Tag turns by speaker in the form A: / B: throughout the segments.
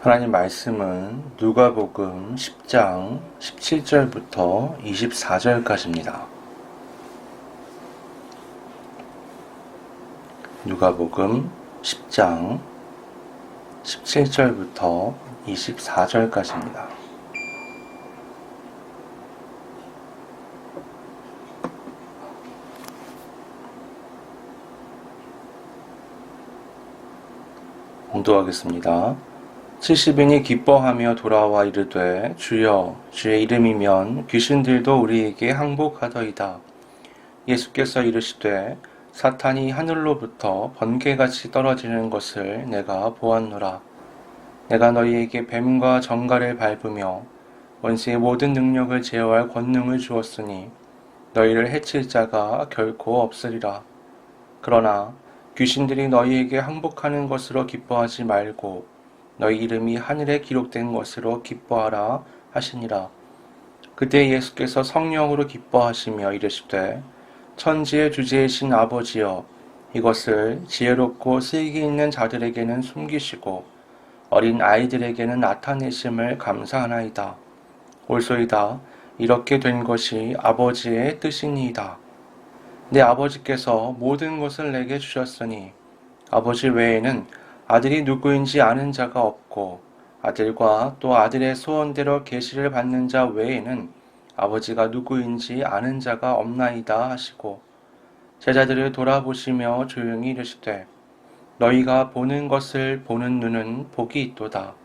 A: 하나님 말씀은 누가복음 10장 17절부터 24절까지입니다. 누가복음 10장 17절부터 24절까지입니다. 봉독하겠습니다. 70인이 기뻐하며 돌아와 이르되 주여 주의 이름이면 귀신들도 우리에게 항복하더이다. 예수께서 이르시되 사탄이 하늘로부터 번개같이 떨어지는 것을 내가 보았노라. 내가 너희에게 뱀과 정갈을 밟으며 원수의 모든 능력을 제어할 권능을 주었으니 너희를 해칠 자가 결코 없으리라. 그러나 귀신들이 너희에게 항복하는 것으로 기뻐하지 말고 너희 이름이 하늘에 기록된 것으로 기뻐하라 하시니라. 그때 예수께서 성령으로 기뻐하시며 이르시되 천지의 주제이신 아버지여 이것을 지혜롭고 슬기 있는 자들에게는 숨기시고 어린 아이들에게는 나타내심을 감사하나이다. 옳소이다. 이렇게 된 것이 아버지의 뜻이니이다. 내 아버지께서 모든 것을 내게 주셨으니 아버지 외에는 아들이 누구인지 아는 자가 없고 아들과 또 아들의 소원대로 계시를 받는 자 외에는 아버지가 누구인지 아는 자가 없나이다 하시고 제자들을 돌아보시며 조용히 이르시되 너희가 보는 것을 보는 눈은 복이 있도다.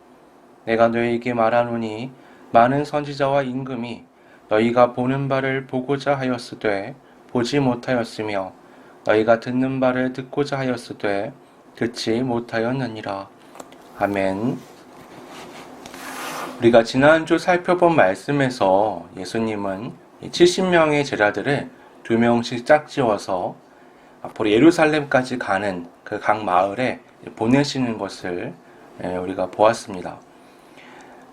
A: 내가 너희에게 말하노니 많은 선지자와 임금이 너희가 보는 바를 보고자 하였으되 보지 못하였으며 너희가 듣는 바를 듣고자 하였으되 듣지 못하였느니라. 아멘. 우리가 지난주 살펴본 말씀에서 예수님은 70명의 제자들을 2명씩 짝지어서 앞으로 예루살렘까지 가는 그 각 마을에 보내시는 것을 우리가 보았습니다.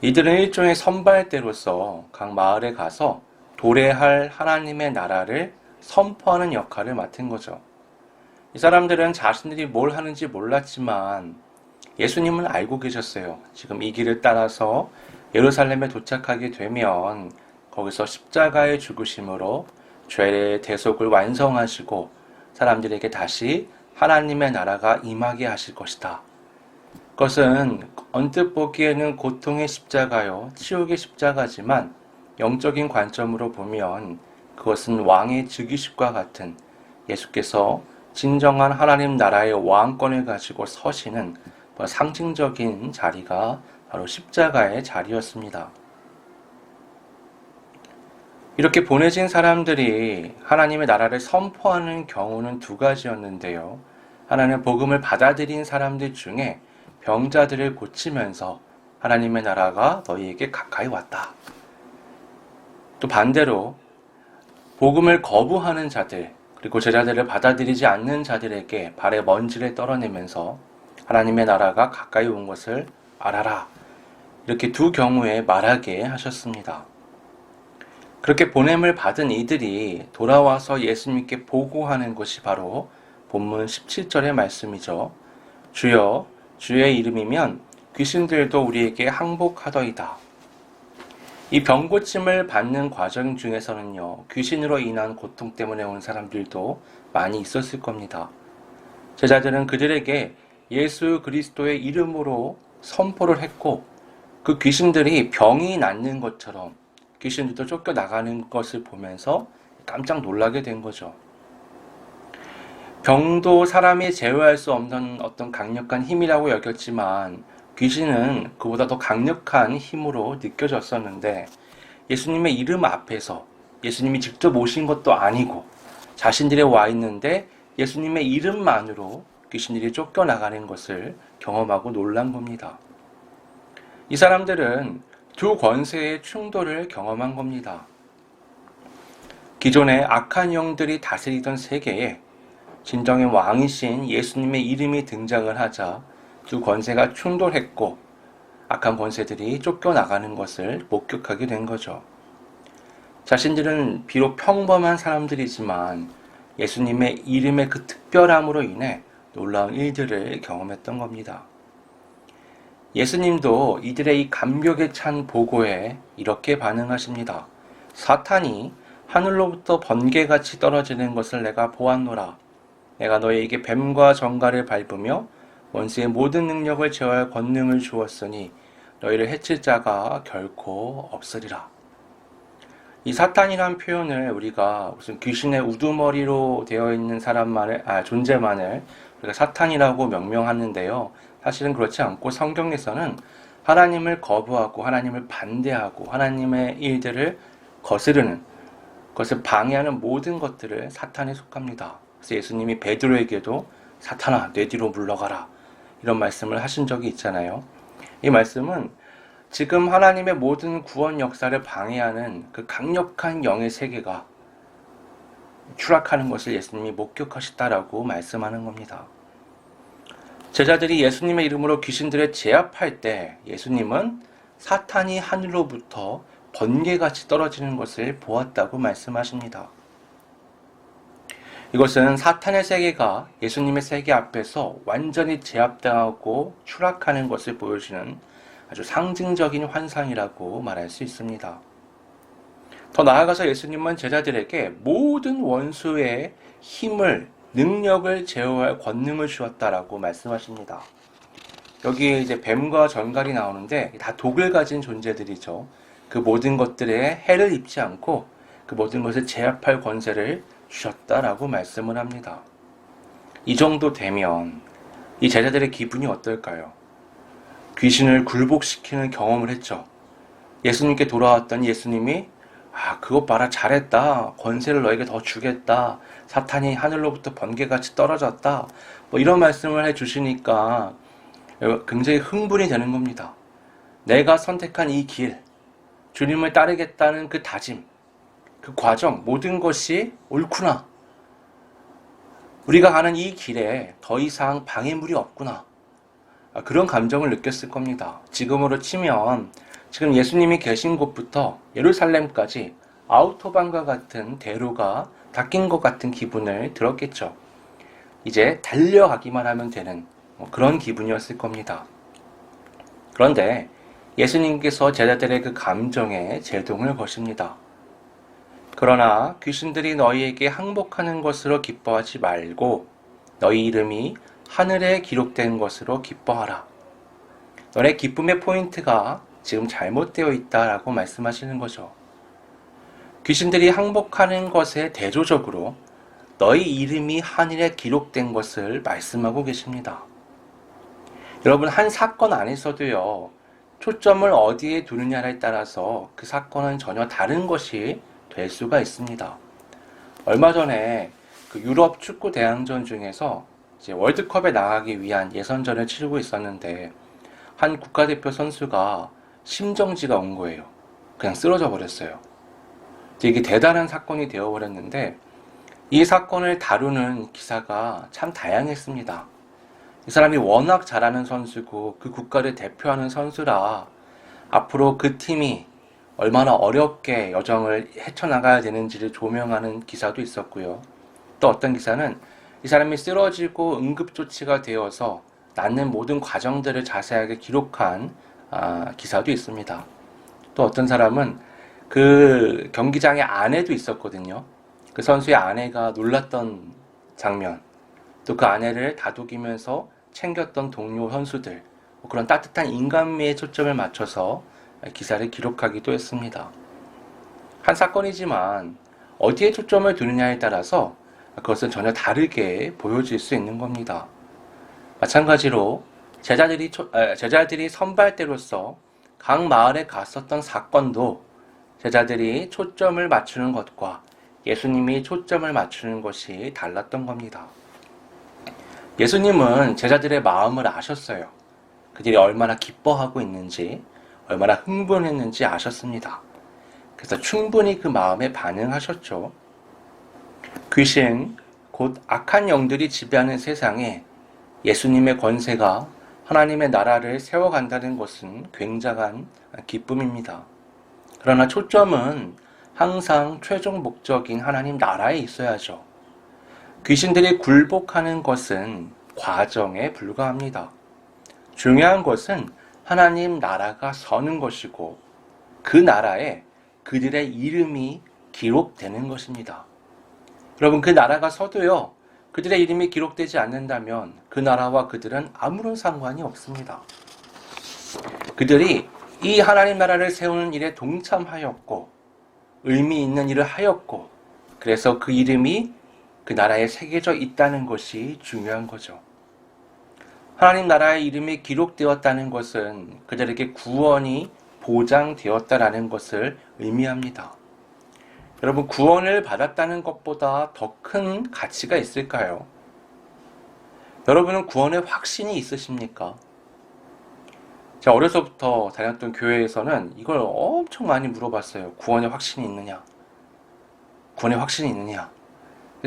A: 이들은 일종의 선발대로서 각 마을에 가서 도래할 하나님의 나라를 선포하는 역할을 맡은 거죠. 이 사람들은 자신들이 뭘 하는지 몰랐지만 예수님은 알고 계셨어요. 지금 이 길을 따라서 예루살렘에 도착하게 되면 거기서 십자가의 죽으심으로 죄의 대속을 완성하시고 사람들에게 다시 하나님의 나라가 임하게 하실 것이다. 그것은 언뜻 보기에는 고통의 십자가요, 치욕의 십자가지만 영적인 관점으로 보면 그것은 왕의 즉위식과 같은 예수께서 진정한 하나님 나라의 왕권을 가지고 서시는 상징적인 자리가 바로 십자가의 자리였습니다. 이렇게 보내진 사람들이 하나님의 나라를 선포하는 경우는 두 가지였는데요. 하나는 복음을 받아들인 사람들 중에 병자들을 고치면서 하나님의 나라가 너희에게 가까이 왔다. 또 반대로 복음을 거부하는 자들, 그리고 제자들을 받아들이지 않는 자들에게 발의 먼지를 떨어내면서 하나님의 나라가 가까이 온 것을 알아라. 이렇게 두 경우에 말하게 하셨습니다. 그렇게 보냄을 받은 이들이 돌아와서 예수님께 보고하는 것이 바로 본문 17절의 말씀이죠. 주여, 주의 이름이면 귀신들도 우리에게 항복하더이다. 이 병고침을 받는 과정 중에서는요, 귀신으로 인한 고통 때문에 온 사람들도 많이 있었을 겁니다. 제자들은 그들에게 예수 그리스도의 이름으로 선포를 했고 그 귀신들이 병이 낫는 것처럼 귀신들도 쫓겨나가는 것을 보면서 깜짝 놀라게 된 거죠. 병도 사람이 제어할 수 없는 어떤 강력한 힘이라고 여겼지만 귀신은 그보다 더 강력한 힘으로 느껴졌었는데 예수님의 이름 앞에서 예수님이 직접 오신 것도 아니고 자신들이 와 있는데 예수님의 이름만으로 귀신들이 쫓겨나가는 것을 경험하고 놀란 겁니다. 이 사람들은 두 권세의 충돌을 경험한 겁니다. 기존의 악한 영들이 다스리던 세계에 진정의 왕이신 예수님의 이름이 등장을 하자 두 권세가 충돌했고 악한 권세들이 쫓겨나가는 것을 목격하게 된 거죠. 자신들은 비록 평범한 사람들이지만 예수님의 이름의 그 특별함으로 인해 놀라운 일들을 경험했던 겁니다. 예수님도 이들의 이 감격에 찬 보고에 이렇게 반응하십니다. 사탄이 하늘로부터 번개같이 떨어지는 것을 내가 보았노라. 내가 너희에게 뱀과 정갈을 밟으며 원수의 모든 능력을 제어할 권능을 주었으니 너희를 해칠 자가 결코 없으리라. 이 사탄이란 표현을 우리가 무슨 귀신의 우두머리로 되어 있는 존재만을 우리가 사탄이라고 명명하는데요. 사실은 그렇지 않고 성경에서는 하나님을 거부하고 하나님을 반대하고 하나님의 일들을 거스르는, 그것을 방해하는 모든 것들을 사탄에 속합니다. 그래서 예수님이 베드로에게도 사탄아 내 뒤로 물러가라 이런 말씀을 하신 적이 있잖아요. 이 말씀은 지금 하나님의 모든 구원 역사를 방해하는 그 강력한 영의 세계가 추락하는 것을 예수님이 목격하셨다라고 말씀하는 겁니다. 제자들이 예수님의 이름으로 귀신들을 제압할 때 예수님은 사탄이 하늘로부터 번개같이 떨어지는 것을 보았다고 말씀하십니다. 이것은 사탄의 세계가 예수님의 세계 앞에서 완전히 제압당하고 추락하는 것을 보여주는 아주 상징적인 환상이라고 말할 수 있습니다. 더 나아가서 예수님은 제자들에게 모든 원수의 힘을, 능력을 제어할 권능을 주었다라고 말씀하십니다. 여기에 이제 뱀과 전갈이 나오는데 다 독을 가진 존재들이죠. 그 모든 것들에 해를 입지 않고 그 모든 것을 제압할 권세를 주셨다라고 말씀을 합니다. 이 정도 되면 이 제자들의 기분이 어떨까요? 귀신을 굴복시키는 경험을 했죠. 예수님께 돌아왔던 예수님이 그것 봐라 잘했다. 권세를 너에게 더 주겠다. 사탄이 하늘로부터 번개같이 떨어졌다. 이런 말씀을 해주시니까 굉장히 흥분이 되는 겁니다. 내가 선택한 이 길, 주님을 따르겠다는 그 다짐, 그 과정, 모든 것이 옳구나. 우리가 가는 이 길에 더 이상 방해물이 없구나. 그런 감정을 느꼈을 겁니다. 지금으로 치면 지금 예수님이 계신 곳부터 예루살렘까지 아우토반과 같은 대로가 닦인 것 같은 기분을 들었겠죠. 이제 달려가기만 하면 되는 그런 기분이었을 겁니다. 그런데 예수님께서 제자들의 그 감정에 제동을 거십니다. 그러나 귀신들이 너희에게 항복하는 것으로 기뻐하지 말고 너희 이름이 하늘에 기록된 것으로 기뻐하라. 너네 기쁨의 포인트가 지금 잘못되어 있다라고 말씀하시는 거죠. 귀신들이 항복하는 것에 대조적으로 너희 이름이 하늘에 기록된 것을 말씀하고 계십니다. 여러분, 한 사건 안에서도요, 초점을 어디에 두느냐에 따라서 그 사건은 전혀 다른 것이 될 수가 있습니다. 얼마 전에 그 유럽 축구 대항전 중에서 이제 월드컵에 나가기 위한 예선전을 치르고 있었는데 한 국가대표 선수가 심정지가 온 거예요. 그냥 쓰러져 버렸어요. 이게 대단한 사건이 되어버렸는데 이 사건을 다루는 기사가 참 다양했습니다. 이 사람이 워낙 잘하는 선수고 그 국가를 대표하는 선수라 앞으로 그 팀이 얼마나 어렵게 여정을 헤쳐나가야 되는지를 조명하는 기사도 있었고요. 또 어떤 기사는 이 사람이 쓰러지고 응급조치가 되어서 낫는 모든 과정들을 자세하게 기록한 기사도 있습니다. 또 어떤 사람은 그 경기장의 안에도 있었거든요. 그 선수의 아내가 놀랐던 장면, 또 그 아내를 다독이면서 챙겼던 동료 선수들, 그런 따뜻한 인간미에 초점을 맞춰서 기사를 기록하기도 했습니다. 한 사건이지만 어디에 초점을 두느냐에 따라서 그것은 전혀 다르게 보여질 수 있는 겁니다. 마찬가지로 제자들이 선발대로서 각 마을에 갔었던 사건도 제자들이 초점을 맞추는 것과 예수님이 초점을 맞추는 것이 달랐던 겁니다. 예수님은 제자들의 마음을 아셨어요. 그들이 얼마나 기뻐하고 있는지, 얼마나 흥분했는지 아셨습니다. 그래서 충분히 그 마음에 반응하셨죠. 귀신, 곧 악한 영들이 지배하는 세상에 예수님의 권세가 하나님의 나라를 세워간다는 것은 굉장한 기쁨입니다. 그러나 초점은 항상 최종 목적인 하나님 나라에 있어야죠. 귀신들이 굴복하는 것은 과정에 불과합니다. 중요한 것은 하나님 나라가 서는 것이고 그 나라에 그들의 이름이 기록되는 것입니다. 여러분, 그 나라가 서도요, 그들의 이름이 기록되지 않는다면 그 나라와 그들은 아무런 상관이 없습니다. 그들이 이 하나님 나라를 세우는 일에 동참하였고 의미 있는 일을 하였고 그래서 그 이름이 그 나라에 새겨져 있다는 것이 중요한 거죠. 하나님 나라의 이름이 기록되었다는 것은 그들에게 구원이 보장되었다라는 것을 의미합니다. 여러분, 구원을 받았다는 것보다 더 큰 가치가 있을까요? 여러분은 구원의 확신이 있으십니까? 제가 어려서부터 다녔던 교회에서는 이걸 엄청 많이 물어봤어요. 구원의 확신이 있느냐? 구원의 확신이 있느냐?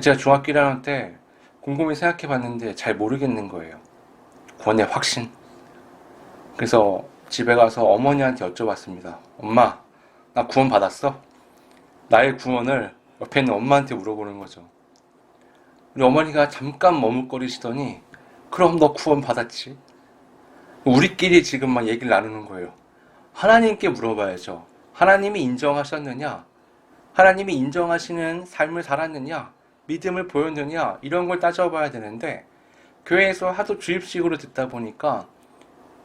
A: 제가 중학교 1학년 때 곰곰이 생각해 봤는데 잘 모르겠는 거예요. 구원의 확신. 그래서 집에 가서 어머니한테 여쭤봤습니다. 엄마, 나 구원 받았어? 나의 구원을 옆에 있는 엄마한테 물어보는 거죠. 우리 어머니가 잠깐 머뭇거리시더니 그럼 너 구원 받았지? 우리끼리 지금 막 얘기를 나누는 거예요. 하나님께 물어봐야죠. 하나님이 인정하셨느냐? 하나님이 인정하시는 삶을 살았느냐? 믿음을 보였느냐? 이런 걸 따져봐야 되는데 교회에서 하도 주입식으로 듣다 보니까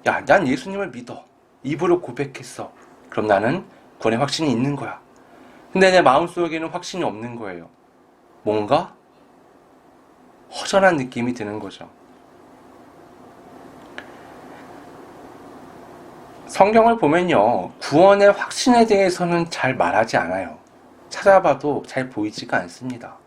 A: 야, 난 예수님을 믿어. 입으로 고백했어. 그럼 나는 구원의 확신이 있는 거야. 근데 내 마음속에는 확신이 없는 거예요. 뭔가 허전한 느낌이 드는 거죠. 성경을 보면요, 구원의 확신에 대해서는 잘 말하지 않아요. 찾아봐도 잘 보이지가 않습니다.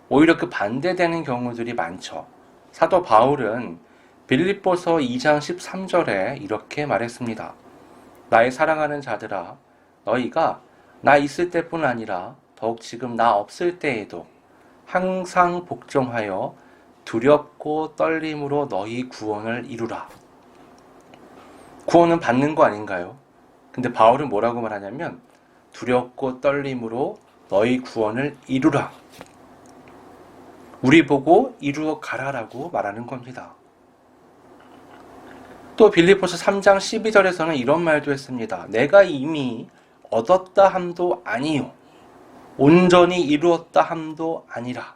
A: 오히려 그 반대되는 경우들이 많죠. 사도 바울은 빌립보서 2장 13절에 이렇게 말했습니다. 나의 사랑하는 자들아, 너희가 나 있을 때뿐 아니라 더욱 지금 나 없을 때에도 항상 복종하여 두렵고 떨림으로 너희 구원을 이루라. 구원은 받는 거 아닌가요? 근데 바울은 뭐라고 말하냐면 두렵고 떨림으로 너희 구원을 이루라. 우리 보고 이루어 가라라고 말하는 겁니다. 또 빌립보서 3장 12절에서는 이런 말도 했습니다. 내가 이미 얻었다 함도 아니요 온전히 이루었다 함도 아니라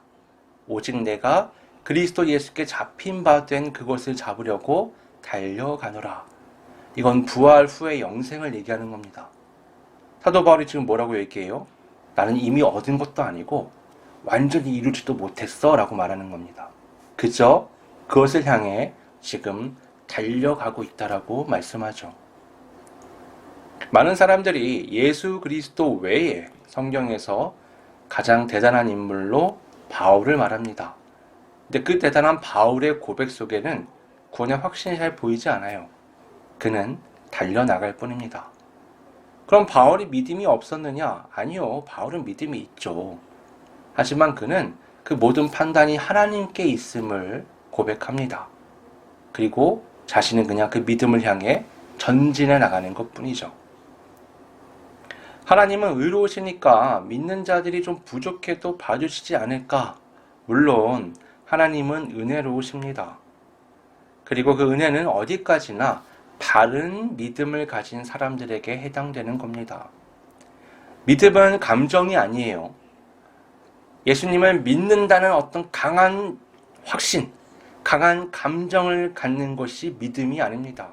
A: 오직 내가 그리스도 예수께 잡힌 바 된 그것을 잡으려고 달려가노라. 이건 부활 후의 영생을 얘기하는 겁니다. 사도 바울이 지금 뭐라고 얘기해요? 나는 이미 얻은 것도 아니고 완전히 이루지도 못했어 라고 말하는 겁니다. 그저 그것을 향해 지금 달려가고 있다라고 말씀하죠. 많은 사람들이 예수 그리스도 외에 성경에서 가장 대단한 인물로 바울을 말합니다. 근데 그 대단한 바울의 고백 속에는 구원의 확신이 잘 보이지 않아요. 그는 달려나갈 뿐입니다. 그럼 바울이 믿음이 없었느냐? 아니요. 바울은 믿음이 있죠. 하지만 그는 그 모든 판단이 하나님께 있음을 고백합니다. 그리고 자신은 그냥 그 믿음을 향해 전진해 나가는 것뿐이죠. 하나님은 의로우시니까 믿는 자들이 좀 부족해도 봐주시지 않을까? 물론 하나님은 은혜로우십니다. 그리고 그 은혜는 어디까지나 바른 믿음을 가진 사람들에게 해당되는 겁니다. 믿음은 감정이 아니에요. 예수님을 믿는다는 어떤 강한 확신, 강한 감정을 갖는 것이 믿음이 아닙니다.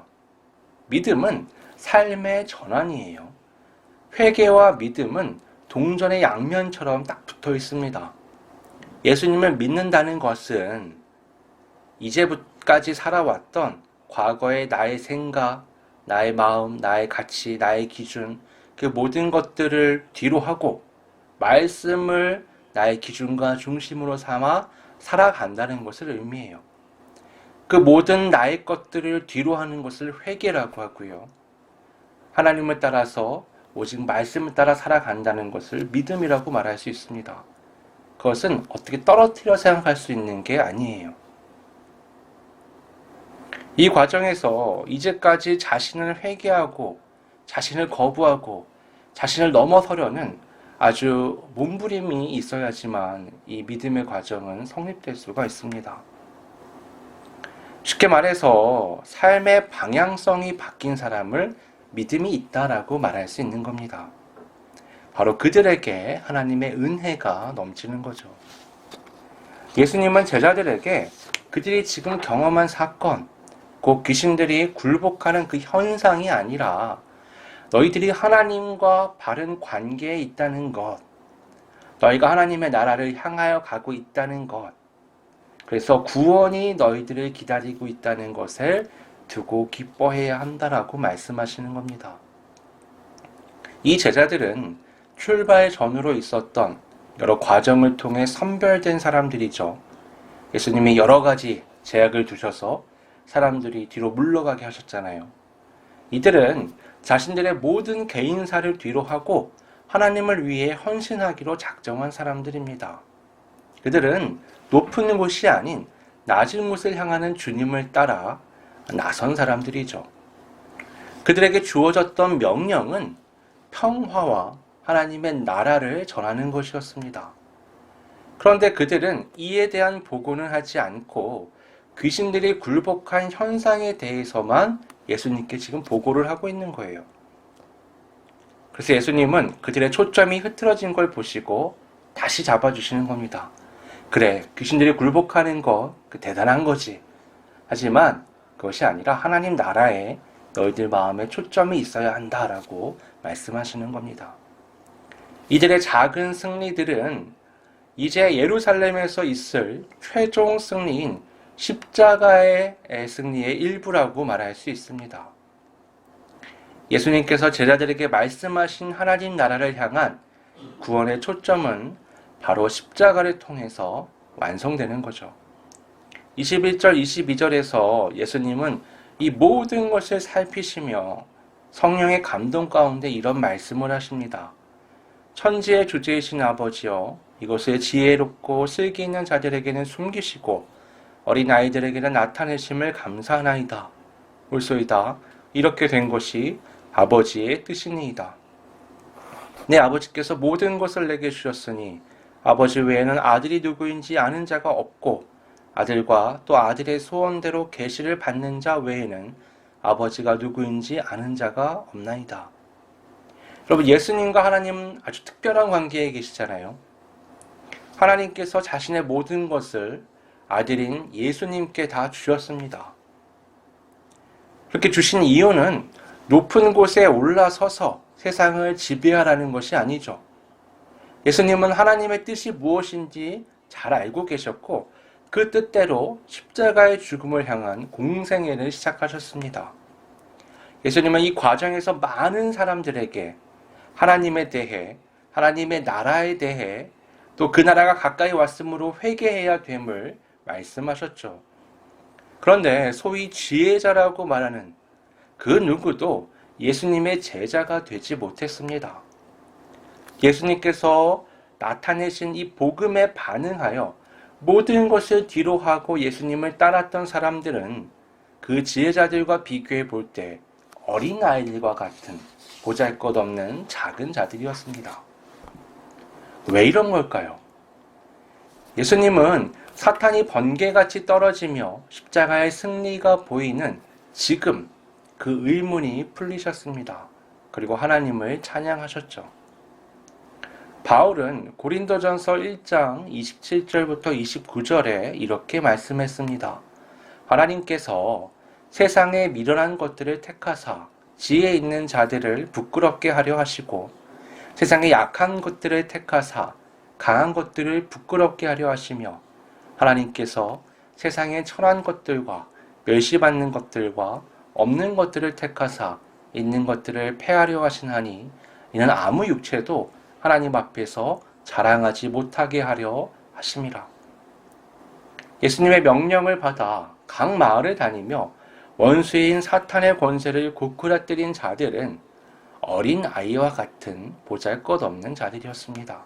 A: 믿음은 삶의 전환이에요. 회개와 믿음은 동전의 양면처럼 딱 붙어 있습니다. 예수님을 믿는다는 것은 이제까지 살아왔던 과거의 나의 생각, 나의 마음, 나의 가치, 나의 기준, 그 모든 것들을 뒤로 하고 말씀을 나의 기준과 중심으로 삼아 살아간다는 것을 의미해요. 그 모든 나의 것들을 뒤로 하는 것을 회개라고 하고요. 하나님을 따라서 오직 말씀을 따라 살아간다는 것을 믿음이라고 말할 수 있습니다. 그것은 어떻게 떨어뜨려 생각할 수 있는 게 아니에요. 이 과정에서 이제까지 자신을 회개하고 자신을 거부하고 자신을 넘어서려는 아주 몸부림이 있어야지만 이 믿음의 과정은 성립될 수가 있습니다. 쉽게 말해서 삶의 방향성이 바뀐 사람을 믿음이 있다라고 말할 수 있는 겁니다. 바로 그들에게 하나님의 은혜가 넘치는 거죠. 예수님은 제자들에게 그들이 지금 경험한 사건, 곧 귀신들이 굴복하는 그 현상이 아니라 너희들이 하나님과 바른 관계에 있다는 것, 너희가 하나님의 나라를 향하여 가고 있다는 것, 그래서 구원이 너희들을 기다리고 있다는 것을 두고 기뻐해야 한다라고 말씀하시는 겁니다. 이 제자들은 출발 전후로 있었던 여러 과정을 통해 선별된 사람들이죠. 예수님이 여러 가지 제약을 두셔서 사람들이 뒤로 물러가게 하셨잖아요. 이들은 자신들의 모든 개인사를 뒤로 하고 하나님을 위해 헌신하기로 작정한 사람들입니다. 그들은 높은 곳이 아닌 낮은 곳을 향하는 주님을 따라 나선 사람들이죠. 그들에게 주어졌던 명령은 평화와 하나님의 나라를 전하는 것이었습니다. 그런데 그들은 이에 대한 보고는 하지 않고 귀신들이 굴복한 현상에 대해서만 예수님께 지금 보고를 하고 있는 거예요. 그래서 예수님은 그들의 초점이 흐트러진 걸 보시고 다시 잡아주시는 겁니다. 그래, 귀신들이 굴복하는 거 대단한 거지. 하지만 그것이 아니라 하나님 나라에 너희들 마음에 초점이 있어야 한다라고 말씀하시는 겁니다. 이들의 작은 승리들은 이제 예루살렘에서 있을 최종 승리인 십자가의 승리의 일부라고 말할 수 있습니다. 예수님께서 제자들에게 말씀하신 하나님 나라를 향한 구원의 초점은 바로 십자가를 통해서 완성되는 거죠. 21절, 22절에서 예수님은 이 모든 것을 살피시며 성령의 감동 가운데 이런 말씀을 하십니다. 천지의 주제이신 아버지여, 이것을 지혜롭고 슬기 있는 자들에게는 숨기시고 어린 아이들에게는 나타내심을 감사하나이다. 올소이다. 이렇게 된 것이 아버지의 뜻이니이다. 내 아버지께서 모든 것을 내게 주셨으니 아버지 외에는 아들이 누구인지 아는 자가 없고 아들과 또 아들의 소원대로 계시를 받는 자 외에는 아버지가 누구인지 아는 자가 없나이다. 여러분, 예수님과 하나님은 아주 특별한 관계에 계시잖아요. 하나님께서 자신의 모든 것을 아들인 예수님께 다 주셨습니다. 그렇게 주신 이유는 높은 곳에 올라서서 세상을 지배하라는 것이 아니죠. 예수님은 하나님의 뜻이 무엇인지 잘 알고 계셨고 그 뜻대로 십자가의 죽음을 향한 공생애를 시작하셨습니다. 예수님은 이 과정에서 많은 사람들에게 하나님에 대해, 하나님의 나라에 대해, 또 그 나라가 가까이 왔으므로 회개해야 됨을 말씀하셨죠. 그런데 소위 지혜자라고 말하는 그 누구도 예수님의 제자가 되지 못했습니다. 예수님께서 나타내신 이 복음에 반응하여 모든 것을 뒤로 하고 예수님을 따랐던 사람들은 그 지혜자들과 비교해 볼 때 어린아이들과 같은 보잘것없는 작은 자들이었습니다. 왜 이런 걸까요? 예수님은 사탄이 번개같이 떨어지며 십자가의 승리가 보이는 지금 그 의문이 풀리셨습니다. 그리고 하나님을 찬양하셨죠. 바울은 고린도전서 1장 27절부터 29절에 이렇게 말씀했습니다. 하나님께서 세상에 미련한 것들을 택하사 지혜 있는 자들을 부끄럽게 하려 하시고 세상에 약한 것들을 택하사 강한 것들을 부끄럽게 하려 하시며 하나님께서 세상의 천한 것들과 멸시받는 것들과 없는 것들을 택하사 있는 것들을 폐하려 하시나니 이는 아무 육체도 하나님 앞에서 자랑하지 못하게 하려 하심이라. 예수님의 명령을 받아 각 마을을 다니며 원수인 사탄의 권세를 고꾸라뜨린 자들은 어린 아이와 같은 보잘것없는 자들이었습니다.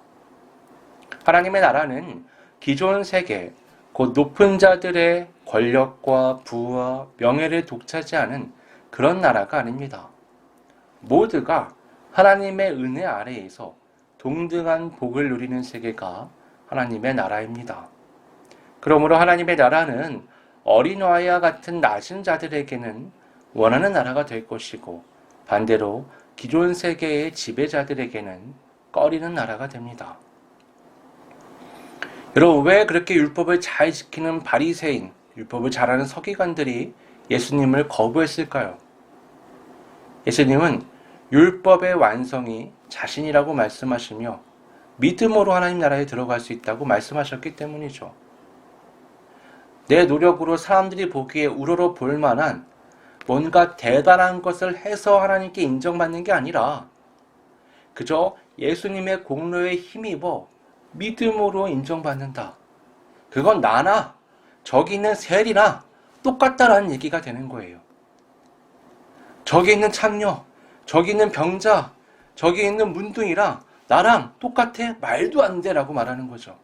A: 하나님의 나라는 기존 세계, 곧 높은 자들의 권력과 부와 명예를 독차지하는 그런 나라가 아닙니다. 모두가 하나님의 은혜 아래에서 동등한 복을 누리는 세계가 하나님의 나라입니다. 그러므로 하나님의 나라는 어린 아이와 같은 낮은 자들에게는 원하는 나라가 될 것이고, 반대로 기존 세계의 지배자들에게는 꺼리는 나라가 됩니다. 여러분, 왜 그렇게 율법을 잘 지키는 바리새인, 율법을 잘하는 서기관들이 예수님을 거부했을까요? 예수님은 율법의 완성이 자신이라고 말씀하시며 믿음으로 하나님 나라에 들어갈 수 있다고 말씀하셨기 때문이죠. 내 노력으로 사람들이 보기에 우러러 볼 만한 뭔가 대단한 것을 해서 하나님께 인정받는 게 아니라 그저 예수님의 공로에 힘입어 믿음으로 인정받는다. 그건 나나 저기 있는 셀이나 똑같다라는 얘기가 되는 거예요. 저기 있는 창녀, 저기 있는 병자, 저기 있는 문둥이랑 나랑 똑같아? 말도 안 돼 라고 말하는 거죠.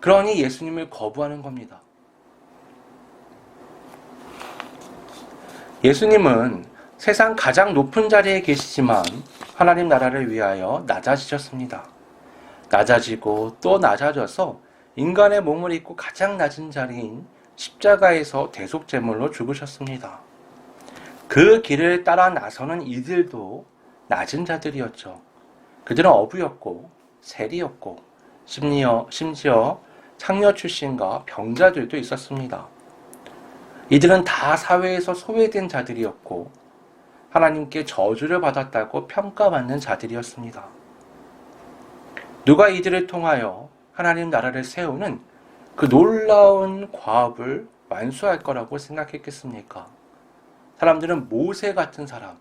A: 그러니 예수님을 거부하는 겁니다. 예수님은 세상 가장 높은 자리에 계시지만 하나님 나라를 위하여 낮아지셨습니다. 낮아지고 또 낮아져서 인간의 몸을 입고 가장 낮은 자리인 십자가에서 대속제물로 죽으셨습니다. 그 길을 따라 나서는 이들도 낮은 자들이었죠. 그들은 어부였고 세리였고 심지어 창녀 출신과 병자들도 있었습니다. 이들은 다 사회에서 소외된 자들이었고 하나님께 저주를 받았다고 평가받는 자들이었습니다. 누가 이들을 통하여 하나님 나라를 세우는 그 놀라운 과업을 완수할 거라고 생각했겠습니까? 사람들은 모세 같은 사람,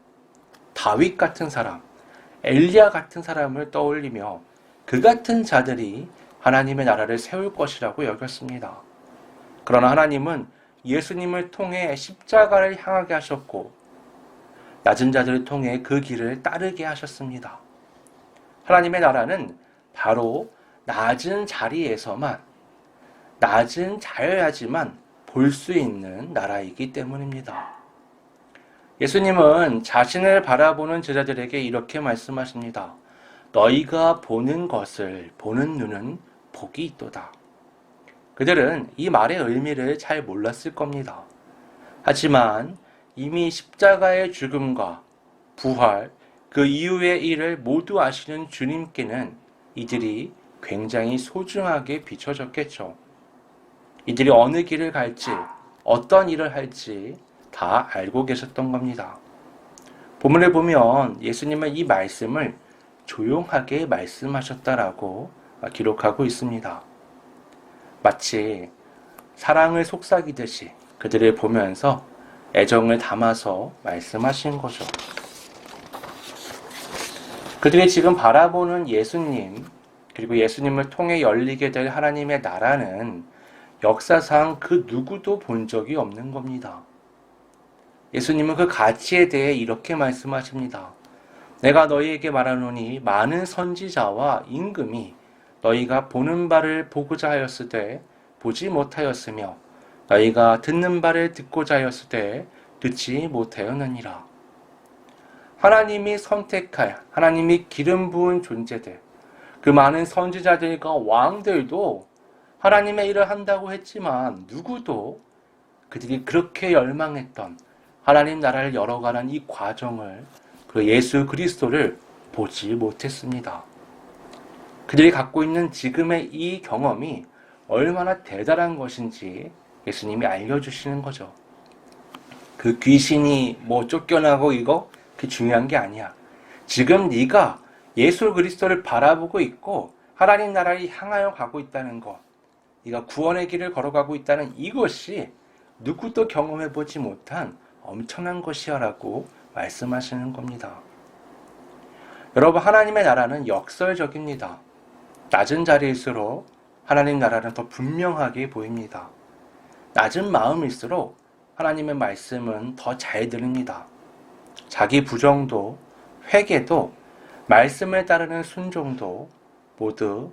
A: 다윗 같은 사람, 엘리야 같은 사람을 떠올리며 그 같은 자들이 하나님의 나라를 세울 것이라고 여겼습니다. 그러나 하나님은 예수님을 통해 십자가를 향하게 하셨고 낮은 자들을 통해 그 길을 따르게 하셨습니다. 하나님의 나라는 바로 낮은 자리에서만 낮은 자여야지만 볼 수 있는 나라이기 때문입니다. 예수님은 자신을 바라보는 제자들에게 이렇게 말씀하십니다. 너희가 보는 것을 보는 눈은 복이 있도다. 그들은 이 말의 의미를 잘 몰랐을 겁니다. 하지만 이미 십자가의 죽음과 부활, 그 이후의 일을 모두 아시는 주님께는 이들이 굉장히 소중하게 비춰졌겠죠. 이들이 어느 길을 갈지, 어떤 일을 할지 다 알고 계셨던 겁니다. 본문을 보면 예수님은 이 말씀을 조용하게 말씀하셨다라고 기록하고 있습니다. 마치 사랑을 속삭이듯이 그들을 보면서 애정을 담아서 말씀하신 거죠. 그들이 지금 바라보는 예수님, 그리고 예수님을 통해 열리게 될 하나님의 나라는 역사상 그 누구도 본 적이 없는 겁니다. 예수님은 그 가치에 대해 이렇게 말씀하십니다. 내가 너희에게 말하노니 많은 선지자와 임금이 너희가 보는 바를 보고자 하였으되 보지 못하였으며 너희가 듣는 바를 듣고자 하였으되 듣지 못하였느니라. 하나님이 선택할, 하나님이 기름 부은 존재들, 그 많은 선지자들과 왕들도 하나님의 일을 한다고 했지만 누구도 그들이 그렇게 열망했던 하나님 나라를 열어가는 이 과정을, 그 예수 그리스도를 보지 못했습니다. 그들이 갖고 있는 지금의 이 경험이 얼마나 대단한 것인지 예수님이 알려주시는 거죠. 그 귀신이 쫓겨나고 이거 그 중요한 게 아니야. 지금 네가 예수 그리스도를 바라보고 있고 하나님 나라를 향하여 가고 있다는 것, 네가 구원의 길을 걸어가고 있다는 이것이 누구도 경험해보지 못한 엄청난 것이야라고 말씀하시는 겁니다. 여러분, 하나님의 나라는 역설적입니다. 낮은 자리일수록 하나님 나라는 더 분명하게 보입니다. 낮은 마음일수록 하나님의 말씀은 더 잘 들립니다. 자기 부정도, 회개도, 말씀을 따르는 순종도 모두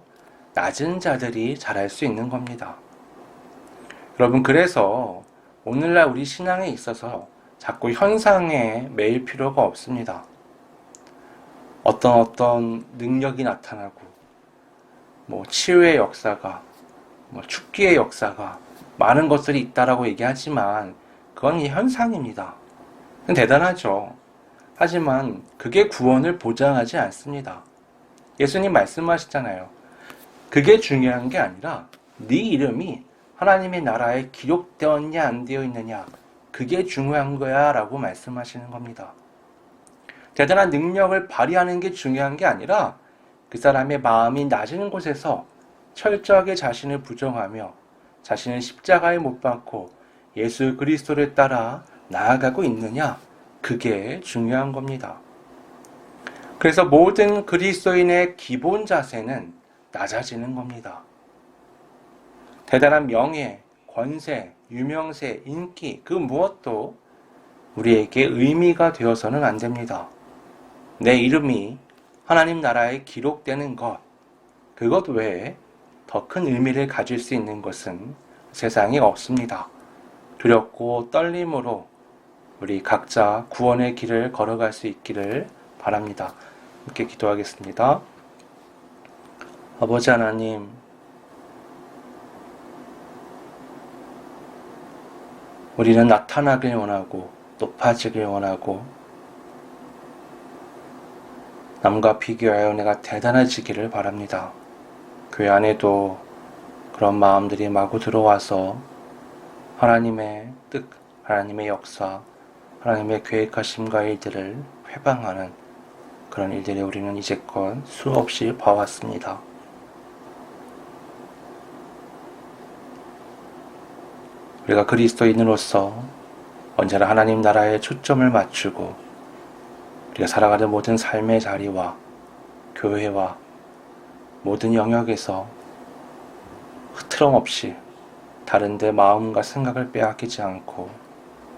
A: 낮은 자들이 잘할 수 있는 겁니다. 여러분, 그래서 오늘날 우리 신앙에 있어서 자꾸 현상에 매일 필요가 없습니다. 어떤 능력이 나타나고 치유의 역사가 축기의 역사가 많은 것들이 있다라고 얘기하지만 그건 현상입니다. 대단하죠. 하지만 그게 구원을 보장하지 않습니다. 예수님 말씀하시잖아요. 그게 중요한 게 아니라 네 이름이 하나님의 나라에 기록되었냐 안 되어 있느냐, 그게 중요한 거야 라고 말씀하시는 겁니다. 대단한 능력을 발휘하는 게 중요한 게 아니라 그 사람의 마음이 낮은 곳에서 철저하게 자신을 부정하며 자신을 십자가에 못 박고 예수 그리스도를 따라 나아가고 있느냐, 그게 중요한 겁니다. 그래서 모든 그리스도인의 기본 자세는 낮아지는 겁니다. 대단한 명예, 권세, 유명세, 인기, 그 무엇도 우리에게 의미가 되어서는 안 됩니다. 내 이름이 하나님 나라에 기록되는 것, 그것 외에 더 큰 의미를 가질 수 있는 것은 세상에 없습니다. 두렵고 떨림으로 우리 각자 구원의 길을 걸어갈 수 있기를 바랍니다. 함께 기도하겠습니다. 아버지 하나님, 우리는 나타나길 원하고 높아지길 원하고 남과 비교하여 내가 대단해지기를 바랍니다. 교회 안에도 그런 마음들이 마구 들어와서 하나님의 뜻, 하나님의 역사, 하나님의 계획하심과 일들을 회방하는 그런 일들이 우리는 이제껏 수없이 봐왔습니다. 우리가 그리스도인으로서 언제나 하나님 나라에 초점을 맞추고 우리가 살아가는 모든 삶의 자리와 교회와 모든 영역에서 흐트럼없이 다른 데 마음과 생각을 빼앗기지 않고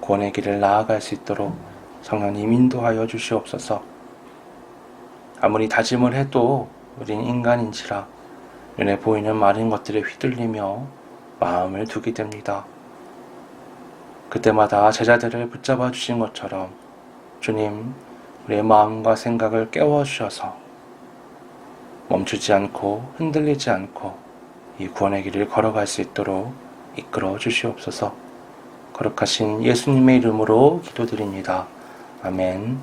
A: 구원의 길을 나아갈 수 있도록 성령님 인도하여 주시옵소서. 아무리 다짐을 해도 우린 인간인지라 눈에 보이는 많은 것들에 휘둘리며 마음을 두게 됩니다. 그때마다 제자들을 붙잡아 주신 것처럼 주님, 우리의 마음과 생각을 깨워주셔서 멈추지 않고 흔들리지 않고 이 구원의 길을 걸어갈 수 있도록 이끌어 주시옵소서. 거룩하신 예수님의 이름으로 기도드립니다. 아멘.